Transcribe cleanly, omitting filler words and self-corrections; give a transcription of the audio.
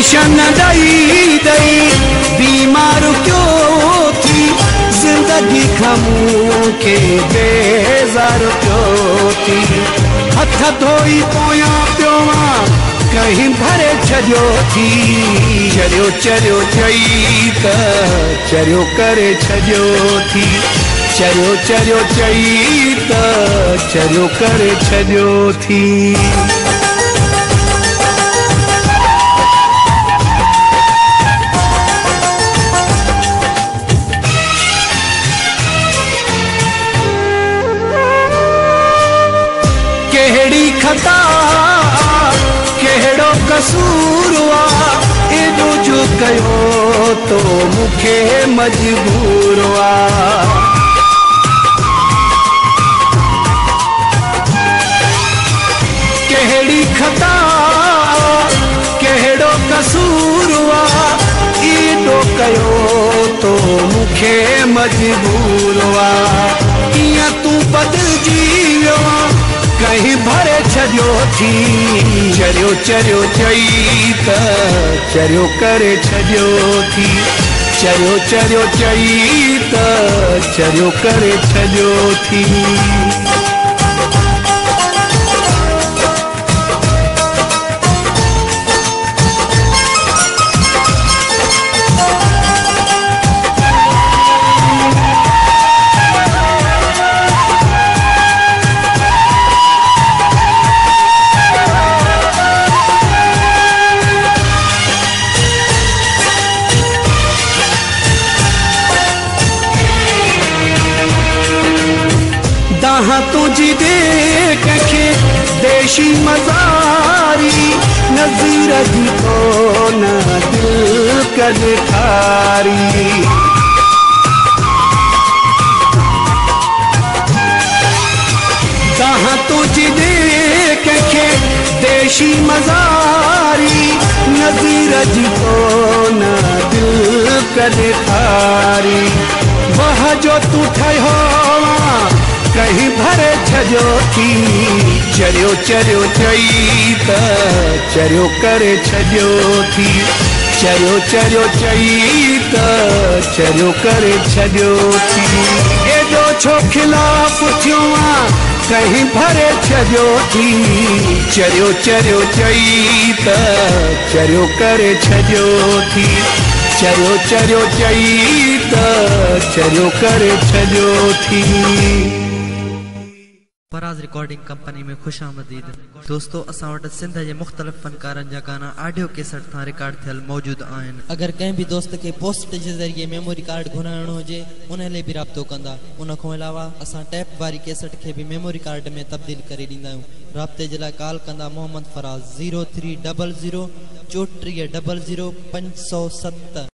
tension दई दई बीमार क्यों थी जिंदगी खमू के बेजार क्यों थी हथ धोई पोया प्योवा कहीं भरे छजो थी चरियो चरियो चई त चरियो करे छजो थी चरियो चरियो चई त चरियो करे छजो थी केड़ी खता केड़ो कसूर वा एडो जो कयो तो मुखे मजबूर वा केड़ी खता केड़ो कसूर वा एडो कयो तो मुखे मजबूर वा इया तू बदल जीयो कहीं भरे छजो थी चरियो चरियो चई त चरियो करे छजो थी चरियो चरियो चई त चरियो करे छजो थी दाहा तुझी देख के देशी मजारी नजीर दी तो न दिल कद खारी दाहा तुझी देख के देशी मजारी नजीर दी तो न दिल कद खारी वह जो तू ठहो कहीं भरे छजो थी चरियो चरियो चई त चरियो करे छजो थी चरियो चरियो चई त चरियो करे छजो थी एडो छो खिलाफ थियो कहीं भरे छजो थी चरियो चरियो चई त चरियो करे छजो थी चरियो चरियो चई त चरियो करे छजो थी फराज रिकॉर्डिंग कंपनी में खुश आमदीद दोस्तों असां वटि सिंध जे मुख़्तलिफ़ फनकारनि जा गाना ऑडियो कैसेट तां रिकॉर्ड थियल मौजूद आहिनि अगर कंहिं भी दोस्त के पोस्ट जे ज़रिए मेमोरी कार्ड घुराइणो हुजे उन लाइ भी राब्तो कंदा उन खां अलावा असां टैप वारी कैसेट के भी मेमोरी कार्ड में तब्दील करे ॾींदा आहियूं राब्ते जे लाइ कॉल कंदा मोहम्मद फराज 0300 3400 507